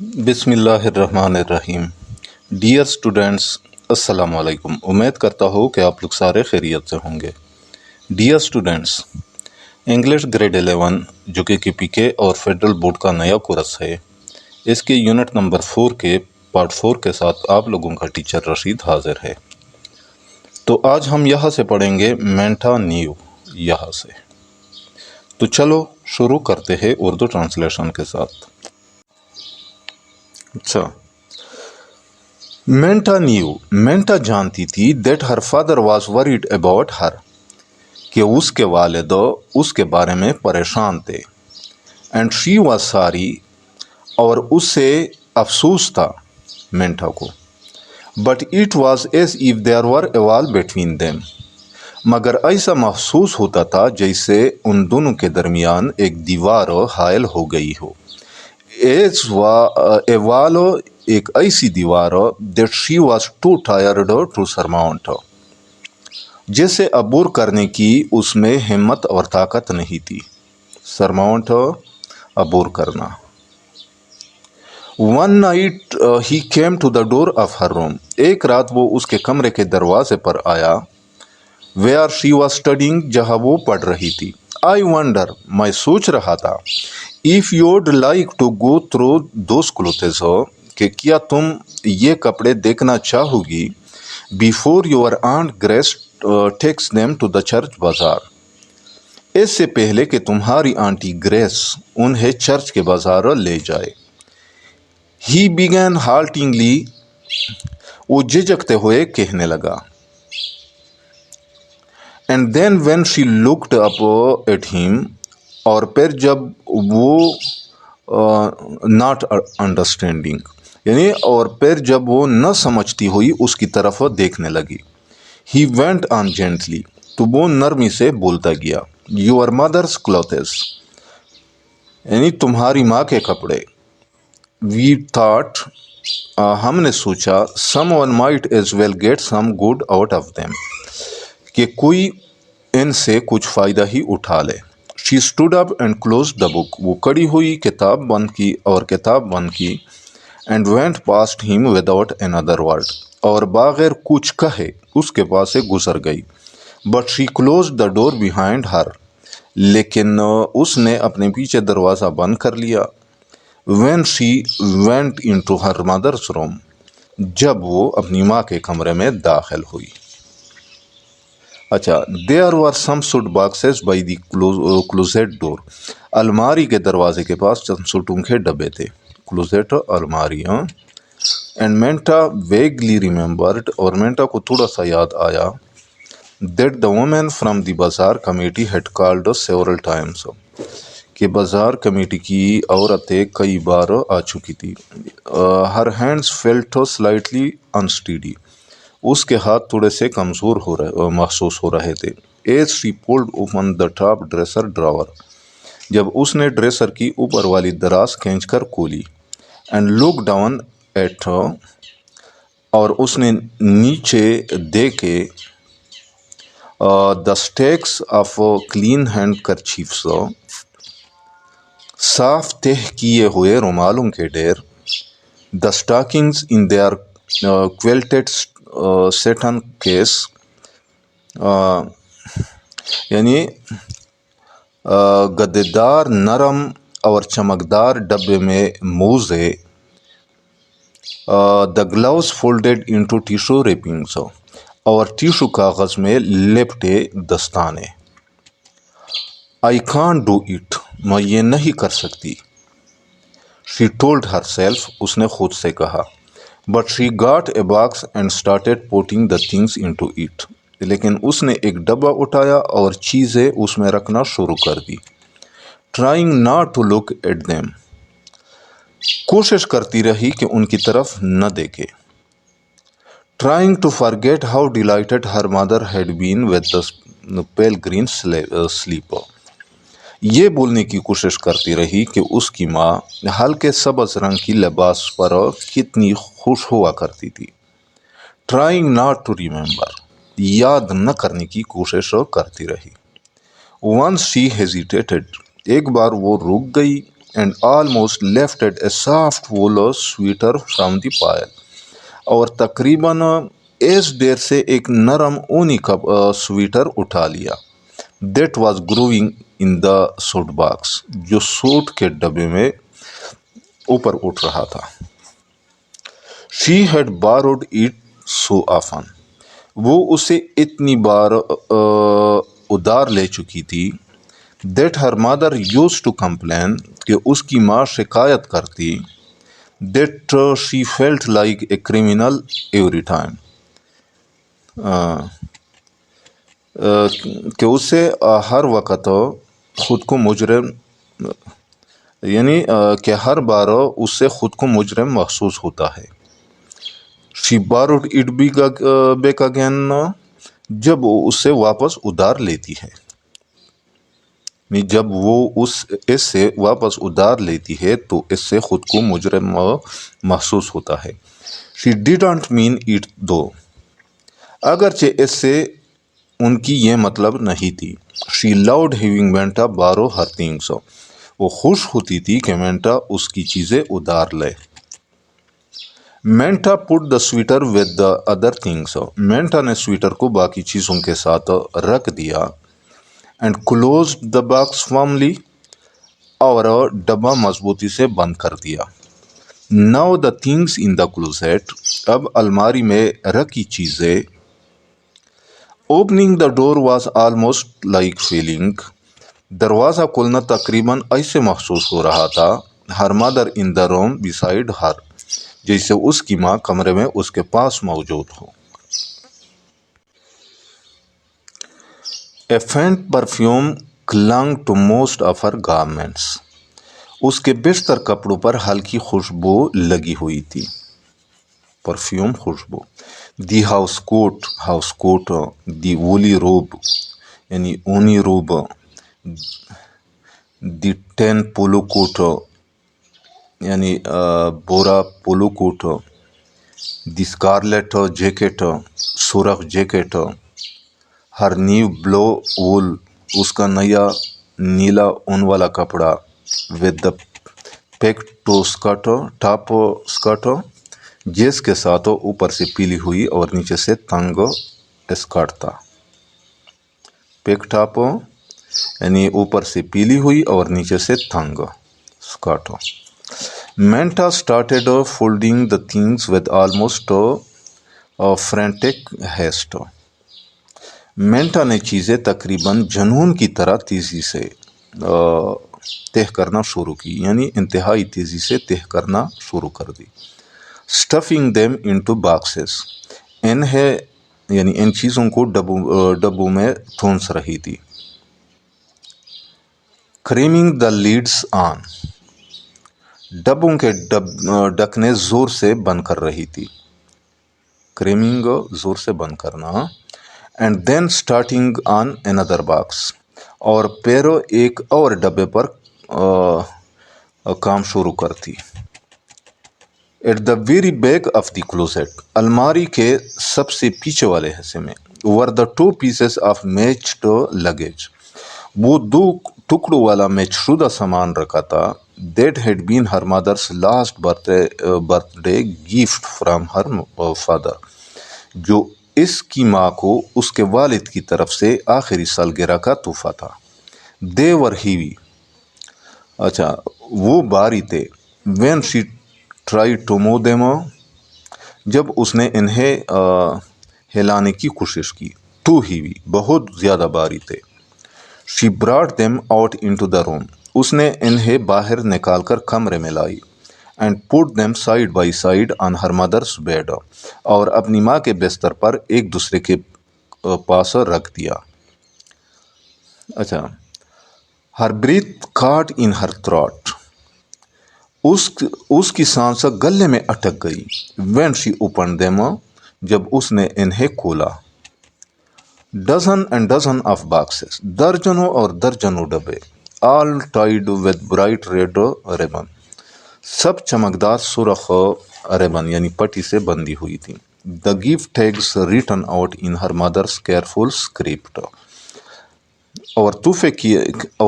بسم اللہ الرحمن الرحیم۔ ڈیئر اسٹوڈینٹس، السلام علیکم۔ امید کرتا ہوں کہ آپ لوگ سارے خیریت سے ہوں گے۔ ڈیئر اسٹوڈینٹس، انگلش گریڈ 11 جو کہ KPK اور فیڈرل بورڈ کا نیا کورس ہے، اس کے یونٹ نمبر 4 کے پارٹ 4 کے ساتھ آپ لوگوں کا ٹیچر رشید حاضر ہے۔ تو آج ہم یہاں سے پڑھیں گے مینٹا نیو یہاں سے۔ تو چلو شروع کرتے ہیں اردو ٹرانسلیشن کے ساتھ۔ اچھا، مینٹا جانتی تھی that her father was word about her, کہ اس کے والد اس کے بارے میں پریشان تھے۔ اینڈ شی واز ساری، اور اس سے افسوس تھا مینٹا کو۔ But it was as if there were a wall between them, مگر ایسا محسوس ہوتا تھا جیسے ان دونوں کے درمیان ایک دیوار حائل ہو گئی ہو۔ اے وال، ایک ایسی دیوار that she was too tired to surmount, جسے عبور کرنے کی اس میں ہمت اور طاقت نہیں تھی۔ سرماؤنٹ، عبور کرنا۔ One night he came to the door of her room, ایک رات وہ اس کے کمرے کے دروازے پر آیا۔ ویئر شی واز اسٹڈنگ، جہاں وہ پڑھ رہی تھی۔ آئی ونڈر، میں سوچ رہا تھا، if you'd like to go through those clothes، کہ کیا تم یہ کپڑے دیکھنا چاہو گی، before your aunt Grace takes them to the church بازار، اس سے پہلے کہ تمہاری آنٹی گریس انہیں چرچ کے بازار لے جائے۔ He began haltingly، وہ جھجکتے ہوئے کہنے لگا۔ And then when she looked up at him، اور پھر جب وہ not understanding، یعنی اور پھر جب وہ نہ سمجھتی ہوئی اس کی طرف دیکھنے لگی۔ He went on gently، تو وہ نرمی سے بولتا گیا۔ Your mother's clothes، یعنی تمہاری ماں کے کپڑے۔ We thought، ہم نے سوچا، someone might as well get some good out of them، کہ کوئی ان سے کچھ فائدہ ہی اٹھا لے۔ She stood up and closed the book، وہ کھڑی ہوئی، کتاب بند کی اور کتاب بند کی۔ And went past him without another word، اور بغیر کچھ کہے اس کے پاس سے گزر گئی۔ But she closed the door behind her، لیکن اس نے اپنے پیچھے دروازہ بند کر لیا۔ When she went into her mother's room، جب وہ اپنی ماں کے کمرے میں داخل ہوئی۔ اچھا، there were some soot boxes by the closet door، الماری کے دروازے کے پاس چند سوٹوں کے ڈبے تھے۔ کلوزیٹ، الماری۔ and Menta vaguely remembered، اور مینٹا کو تھوڑا سا یاد آیا، that the woman from the bazaar committee had called several times، کہ بازار کمیٹی کی عورتیں کئی بار آ چکی تھی۔ her hands felt slightly unsteady، اس کے ہاتھ تھوڑے سے کمزور محسوس ہو رہے تھے۔ as she pulled open the top dresser drawer، جب اس نے ڈریسر کی اوپر والی دراز کھینچ کر کھولی۔ and looked down at، اور اس نے نیچے دیکھے، the stacks of clean handkerchiefs، صاف تہہ کیے ہوئے رومالوں کے ڈھیر۔ the stockings in their quilted satin case، یعنی گدےدار، نرم اور چمکدار ڈبے میں موزے۔ the gloves folded into tissue wrappings، اور ٹیشو کاغذ میں لپٹے دستانے۔ I can't do it، میں یہ نہیں کر سکتی۔ she told herself، اس نے خود سے کہا۔ but she got a box and started putting the things into it، لیکن اس نے ایک ڈبہ اٹھایا اور چیزیں اس میں رکھنا شروع کر دی۔ trying not to look at them، کوشش کرتی رہی کہ ان کی طرف نہ دیکھے۔ trying to forget how delighted her mother had been with the pale green slip، یہ بولنے کی کوشش کرتی رہی کہ اس کی ماں ہلکے سبز رنگ کی لباس پر کتنی خوش ہوا کرتی تھی۔ trying not to remember، یاد نہ کرنے کی کوشش کرتی رہی۔ once she hesitated، ایک بار وہ رک گئی and almost lifted a soft wool sweater from the pile. اور تقریباً ایس دیر سے ایک نرم اونی کا سویٹر اٹھا لیا. That was growing in the suit box, جو سوٹ کے ڈبے میں اوپر اٹھ رہا تھا. She had barred it so often, وہ اسے اتنی بار ادھار لے چکی تھی. دیٹ ہر مادر یوز ٹو کمپلین, کہ اس کی ماں شکایت کرتی. That she felt like a criminal every time, کہ اسے ہر وقت خود کو مجرم, یعنی کہ ہر بار اس سے خود کو مجرم محسوس ہوتا ہے. شی بارڈ اٹ بیک اگین, جب وہ اس سے واپس ادھار لیتی ہے, جب وہ اس سے واپس ادھار لیتی ہے تو اس سے خود کو مجرم محسوس ہوتا ہے. شی ڈیڈنٹ مین اٹ دو, اگرچہ اس سے ان کی یہ مطلب نہیں تھی. شی لاؤڈ ہیونگ مینٹا بارو ہر تھنگس, وہ خوش ہوتی تھی کہ مینٹا اس کی چیزیں ادھار لے. Minta put the sweater with the other things, Minta نے سویٹر کو باقی چیزوں کے ساتھ رکھ دیا. And close the box formally, اور ڈبہ مضبوطی سے بند کر دیا. ناؤ دا تھنگس ان دا کلوزیٹ, اب الماری میں رکھی چیزیں. Opening the door was almost like feeling, دروازہ کھولنا تقریباً ایسے محسوس ہو رہا تھا. ہر مادر ان دا روم بیسائڈ ہر, جیسے اس کی ماں کمرے میں اس کے پاس موجود ہو. A faint perfume clung to most of her garments. اس کے بیشتر کپڑوں پر ہلکی خوشبو لگی ہوئی تھی. پرفیوم, خوشبو. The house quote, the woolly روب یعنی اونی روب, دی ٹین پولو کوٹ یعنی بورا polo coat, the scarlet jacket, سرخ jacket. Her new blue wool, اس کا نیا نیلا اون والا کپڑا. With the pack to skirt, top skirt, جس کے ساتھ اوپر سے پیلی ہوئی اور نیچے سے تنگ اسکرٹ تھا. پیک ٹاپ یعنی اوپر سے پیلی ہوئی اور نیچے سے تنگ skirt. Minta started folding the things with almost frantic haste. Minta نے چیزیں تقریباً جنون کی طرح تیزی سے تہہ کرنا شروع کی, یعنی انتہائی تیزی سے تہہ کرنا شروع کر دی. اسٹفنگ دیم انٹو باکسز, انہیں یعنی ان چیزوں کو ڈبوں میں ٹھونس رہی تھی. کریمنگ دا لیڈس آن, ڈبوں کے ڈکنے زور سے بند کر رہی تھی. کریمنگ, زور سے بند کرنا. And then starting on another box, اور پھر ایک اور ڈبے پر کام شروع کرتی. At the very back of the closet, الماری کے سب سے پیچھے والے حصے میں. Were the 2 pieces of matched luggage, وہ 2 ٹکڑوں والا میچ شدہ سامان رکھا تھا. That had been her mother's last birthday gift from her father, جو اس کی ماں کو اس کے والد کی طرف سے آخری سالگرہ کا تحفہ تھا. دے ور ہیوی, اچھا وہ بھاری تھے. When she try to move them, جب اس نے انہیں ہلانے کی کوشش کی. ٹو ہیوی, بہت زیادہ بھاری تھے. She brought them out into the room, اس نے انہیں باہر نکال کر کمرے میں لائی. And put them side by side on her mother's bed, اور اپنی ماں کے بستر پر ایک دوسرے کے پاس رکھ دیا. اچھا, ہر بریتھ کاٹ ان ہر تھروٹ, اس کی سانس گلے میں اٹک گئی. وین شی اوپن دیم, جب اس نے انہیں کھولا. Dozen and dozen of boxes, درجنوں اور درجنوں ڈبے. All tied with bright red ribbon, سب چمکدار سرخ ریبن یعنی پٹی سے بندھی ہوئی تھی. The gift tags written out in her mother's careful script, اور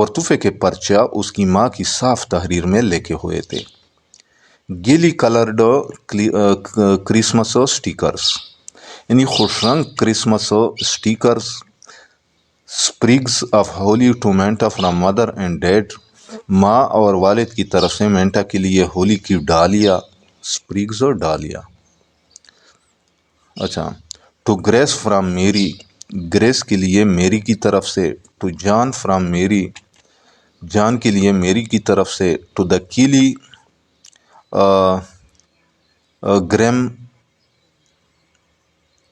تحفے کے پرچہ اس کی ماں کی صاف تحریر میں لکھے ہوئے تھے. گیلی کلرڈ کرسمس سٹیکرز یعنی خوش رنگ Christmas stickers. Sprigs of holly to Minta from mother and dad. ماں اور والد کی طرف سے مینٹا کے لیے ہولی کی ڈالیا. اسپریگز اور ڈالیا. اچھا. ٹو گریس فرام میری. گریس کے لیے میری کی طرف سے. ٹو جان فرام میری. جان کے لیے میری کی طرف سے. To the Kelly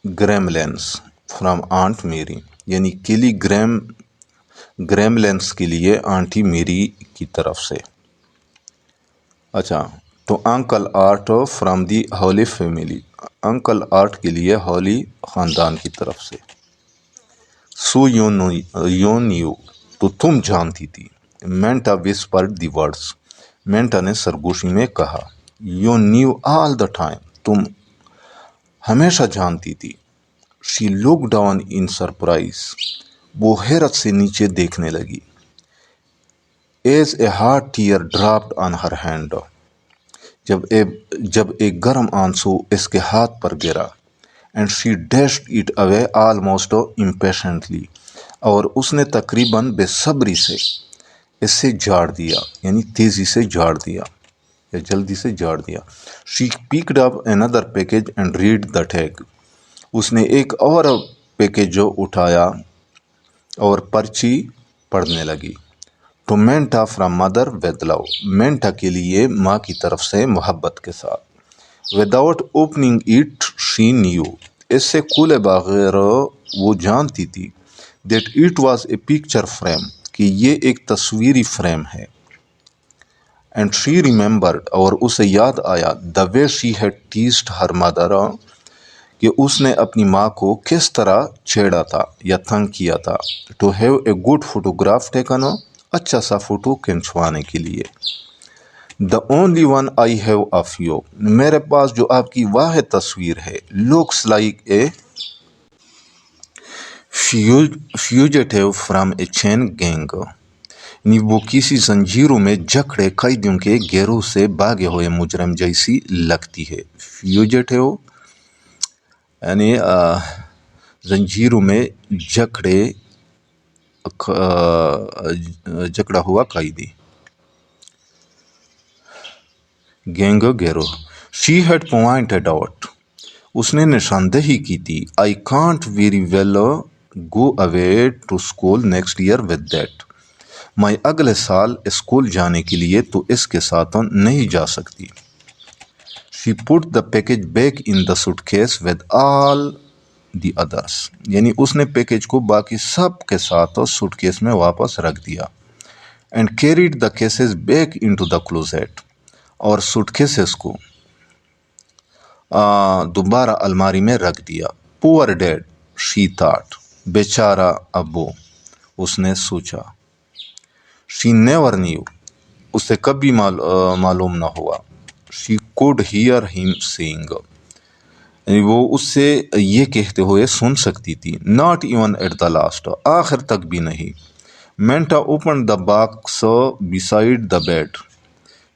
green lens from aunt Mary. یعنی کیلی گریم لینس کے لیے آنٹی میری کی طرف سے. اچھا. To uncle Art from the holy family. Uncle Art کے لیے ہولی خاندان کی طرف سے. So you knew. تو تم جانتی تھی. مینٹا وسپرڈ دی ورڈس. مینٹا نے سرگوشی میں کہا. You knew all the time. تم ہمیشہ جانتی تھی. She look down in surprise. وہ حیرت سے نیچے دیکھنے لگی. As a hot tear dropped on her hand. جب ایک گرم آنسو اس کے ہاتھ پر گرا. And she dashed it away almost impatiently. اور اس نے تقریباً بے صبری سے اس سے جھاڑ دیا. یعنی تیزی سے جھاڑ دیا یا جلدی سے جھاڑ دیا. She packed up another package and read the tag. اس نے ایک اور پیکیج جو اٹھایا اور پرچی پڑھنے لگی. To Minta from mother with love. مینٹا کے لیے ماں کی طرف سے محبت کے ساتھ. Without opening it she knew. اس سے کھولے بغیر وہ جانتی تھی. That it was a picture frame. کہ یہ ایک تصویری فریم ہے. And she remembered. اور اسے یاد آیا. The way she had teased her mother. کہ اس نے اپنی ماں کو کس طرح چھیڑا تھا یا تنگ کیا تھا. To have a good photograph taken. اچھا سا فوٹو کھنچوانے کے لیے. The only one I have of you. میرے پاس جو آپ کی واحد تصویر ہے. Looks like a fugitive from a chain gang. یعنی وہ کسی زنجیروں میں جکڑے قیدیوں کے گروہ سے بھاگے ہوئے مجرم جیسی لگتی ہے. فیوجیٹیو یعنی زنجیروں میں جکڑا ہوا قیدی. گینگ گروہ. She had pointed out. اس نے نشاندہی کی تھی. I can't very well go away to school next year with that. میں اگلے سال اسکول جانے کے لیے تو اس کے ساتھ نہیں جا سکتی. She put the package back in the suitcase with all the others. یعنی اس نے پیکیج کو باقی سب کے ساتھ سوٹ کیس میں واپس رکھ دیا. And carried the cases back into the closet. اور سوٹ کیسز کو دوبارہ الماری میں رکھ دیا. پور ڈیڈ شی تھاٹ. بیچارہ ابو اس نے سوچا. She never knew. اسے کبھی معلوم نہ ہوا. شی کوڈ ہیئر ہم سینگ. وہ اس سے یہ کہتے ہوئے سن سکتی تھی. Not even at the last. آخر تک بھی نہیں. Minta open the box beside the bed.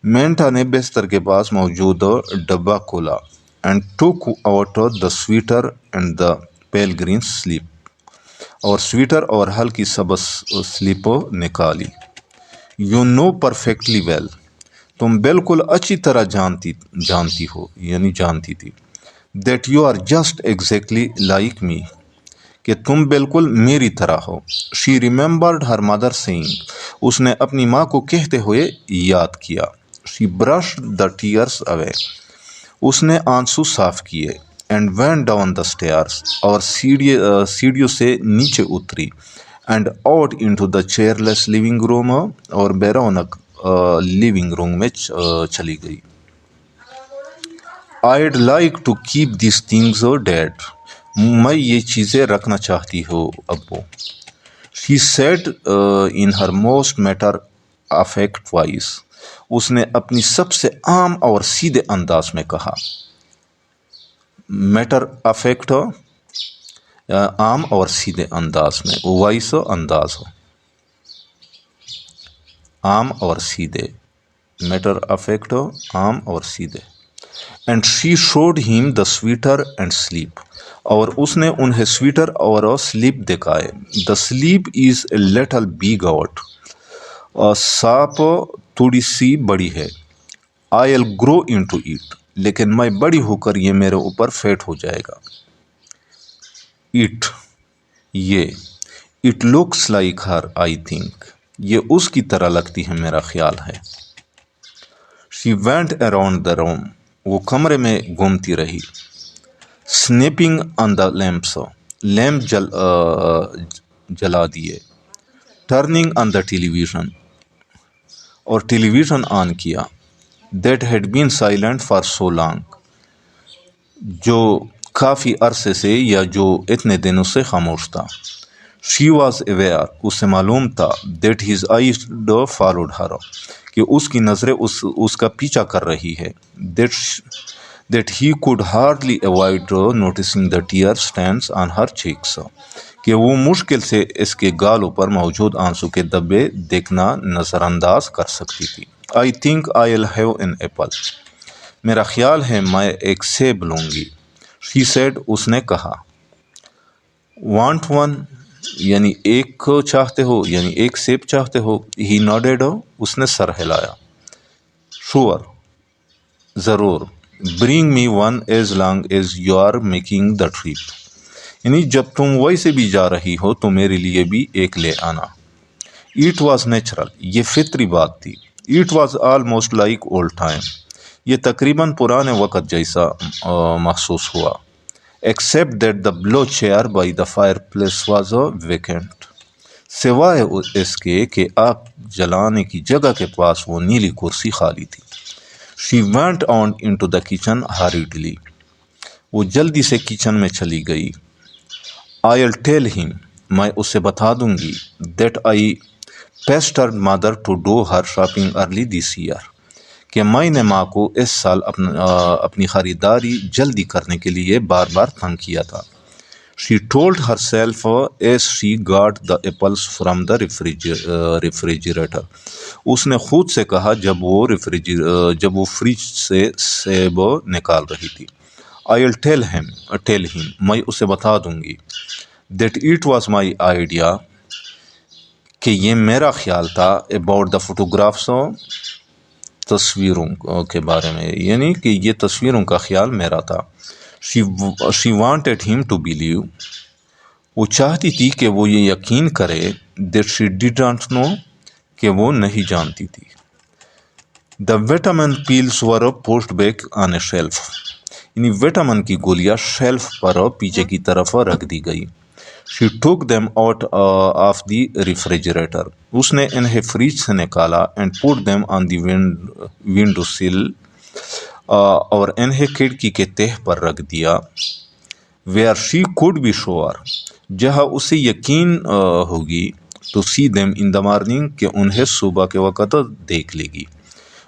Minta نے بستر کے پاس موجود ڈبہ کھولا. And took out the sweater and the pale green slip. اور سویٹر اور ہلکی سبز سلیپ نکالی. You know perfectly well. تم بالکل اچھی طرح جانتی ہو یعنی جانتی تھی. That you are just exactly like me. کہ تم بالکل میری طرح ہو. شی ریممبرڈ ہر مدر سینگ. اس نے اپنی ماں کو کہتے ہوئے یاد کیا. شی برشڈ دا ٹیئرس اوے. اس نے آنسو صاف کیے. And went down the stairs. اور سیڑھیوں سے نیچے اتری. And out into the cheerless living room. اور بیرونق لیونگ روم میں چلی گئی. I'd like to keep these things dead. میں یہ چیزیں رکھنا چاہتی ہوں ابو. She said in her most matter of fact voice. اس نے اپنی سب سے عام اور سیدھے انداز میں کہا. میٹر آف فیکٹ عام اور سیدھے انداز میں. وائس انداز ہو. عام اور سیدھے، میٹر آف فیکٹ عام اور سیدھے. And she should him the sweater and sleep, اور اس نے انہیں سویٹر اور سلیپ دکھائے. The sleep is a little big out, سانپ تھوڑی سی بڑی ہے. آئی ول گرو انٹو اٹ، لیکن میں بڑی ہو کر یہ میرے اوپر فیٹ ہو جائے گا. اٹ، یہ. It looks like Hare I think, یہ اس کی طرح لگتی ہے میرا خیال ہے. شی وینٹ اراؤنڈ دا روم، وہ کمرے میں گھومتی رہی. سنیپنگ آن دا لیمپس، لیمپ جلا دیے. Turning on the tele vision, اور ٹیلی ویژن آن کیا. That had been silent for so long, جو کافی عرصے سے یا جو اتنے دنوں سے خاموش تھا. شی واز اویئر، اسے معلوم تھا. دیٹ ہز آئیز فالوڈ ہر، کہ اس کی نظریں اس کا پیچھا کر رہی ہے. That he could hardly avoid noticing the tear stands on her cheeks, کہ وہ مشکل سے اس کے گالوں پر موجود آنسو کے دبے دیکھنا نظر انداز کر سکتی تھی. I think I will have an apple, میرا خیال ہے میں ایک سیب لوں گی. شی سیڈ، اس نے کہا. وانٹ ون، یعنی ایک چاہتے ہو، یعنی ایک سیب چاہتے ہو. ہی نوڈیڈ، اس نے سر ہلایا. شور، ضرور. Bring me one as long as you are making the trip, یعنی جب تم ویسے بھی جا رہی ہو تو میرے لیے بھی ایک لے آنا. اٹ واز نیچرل، یہ فطری بات تھی. It was almost like old time, یہ تقریباً پرانے وقت جیسا محسوس ہوا. Except that the blue chair by the fireplace was vacant, سوائے اس کے کہ آگ جلانے کی جگہ کے پاس وہ نیلی کرسی خالی تھی. She went on into the kitchen hurriedly, وہ جلدی سے کچن میں چلی گئی. آئی ول ٹیل ہم، میں اسے بتا دوں گی. That I pestered mother to do her shopping early this year, کہ میں نے ماں کو اس سال اپنی خریداری جلدی کرنے کے لیے بار بار تنگ کیا تھا. She told herself as she got the apples from the refrigerator, اس نے خود سے کہا جب وہ فریج سے سیب نکال رہی تھی. آئی ول ٹیل ہم، میں اسے بتا دوں گی. That it was my idea, کہ یہ میرا خیال تھا. اباؤٹ دا فوٹوگرافس، تصویروں کے بارے میں، یعنی کہ یہ تصویروں کا خیال میرا تھا. شی وانٹیڈ ہم ٹو بلیو، وہ چاہتی تھی کہ وہ یہ یقین کرے. دیٹ شی ڈیڈنٹ نو، کہ وہ نہیں جانتی تھی. The vitamin pills were pushed back on a shelf, یعنی وٹامن کی گولیاں شیلف پر پیچھے کی طرف رکھ دی گئی. She took them out of the refrigerator, اس نے انہیں فریج سے نکالا. And put them on the window sill, اور انہیں کھڑکی کے تہ پر رکھ دیا. ویئر شی کوڈ بی شور، جہاں اسے یقین ہوگی. To see them in the morning, کہ انہیں صبح کے وقت دیکھ لے گی.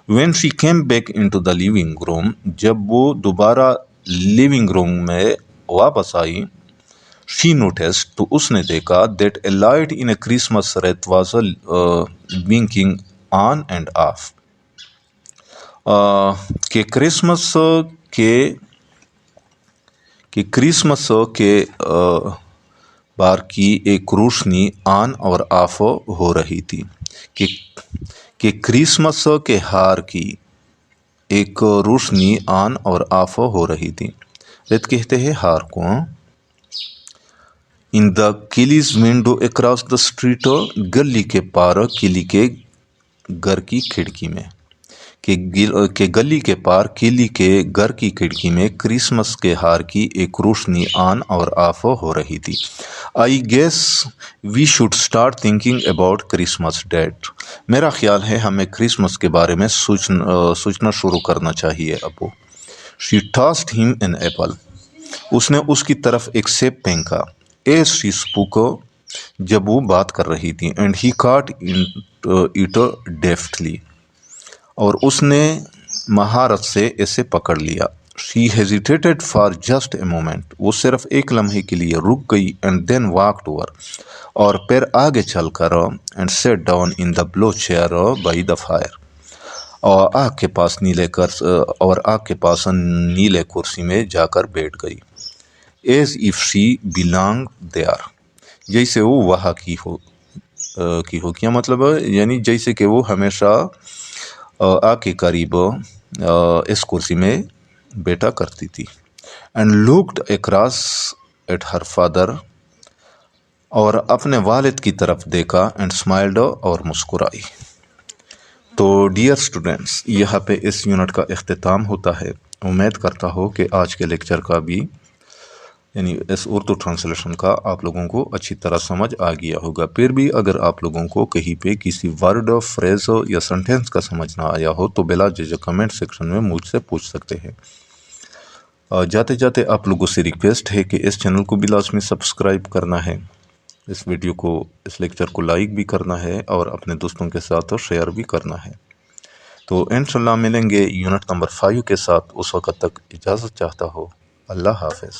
When she came back into the living room, جب وہ دوبارہ لیونگ روم میں واپس آئی. شی نوٹسڈ، تو اس نے دیکھا. That a light in a Christmas wreath was blinking on and off, کہ کرسمس کے بار کی ایک روشنی آن اور آف ہو رہی تھی. کہ کرسمس کے ہار کی ایک روشنی آن اور آف ہو رہی تھی. ریت کہتے ہیں ہار کو. ان دا کلیز ونڈو اکراس دا اسٹریٹ، گلی کے پار کلی کے گھر کی کھڑکی میں، کہ گلی کے پار کلی کے گھر کی کھڑکی میں کرسمس کے ہار کی ایک روشنی آن اور آف ہو رہی تھی. I guess we should start thinking about Christmas date, میرا خیال ہے ہمیں کرسمس کے بارے میں سوچنا شروع کرنا چاہیے ابو. شی ٹاسڈ ہم این ایپل، اس نے اس کی طرف ایک سیب پھینکا. ایز شی اسپوک، جب وہ بات کر رہی تھی. And he caught it deftly, اور اس نے مہارت سے اسے پکڑ لیا. She hesitated for just a moment, وہ صرف ایک لمحے کے لیے رک گئی، اینڈ دین واکڈ اوور، اور پھر آگے چل کر and sat down in the blue chair by the fire, اور آگ کے پاس نیلے کرسی میں جا کر بیٹھ گئی، as if she belonged there, جیسے وہ وہاں کی ہو کیا مطلب ہے، یعنی جیسے کہ وہ ہمیشہ آگ کے قریب اس کرسی میں بیٹا کرتی تھی. And looked across at her father, اور اپنے والد کی طرف دیکھا، اینڈ اسمائلڈ، اور مسکرائی. تو ڈیئر اسٹوڈینٹس، یہاں پہ اس یونٹ کا اختتام ہوتا ہے. امید کرتا ہوں کہ آج کے لیکچر کا بھی یعنی اس اردو ٹرانسلیشن کا آپ لوگوں کو اچھی طرح سمجھ آ گیا ہوگا. پھر بھی اگر آپ لوگوں کو کہیں پہ کسی ورڈ، فریز یا سنٹینس کا سمجھ نہ آیا ہو تو بلا جھجک کمنٹ سیکشن میں مجھ سے پوچھ سکتے ہیں. جاتے جاتے آپ لوگوں سے ریکویسٹ ہے کہ اس چینل کو بھی لازمی سبسکرائب کرنا ہے، اس ویڈیو کو، اس لیکچر کو لائک بھی کرنا ہے، اور اپنے دوستوں کے ساتھ شیئر بھی کرنا ہے. تو انشاءاللہ ملیں گے یونٹ نمبر 5 کے ساتھ. اس وقت تک اجازت چاہتا ہوں. اللہ حافظ.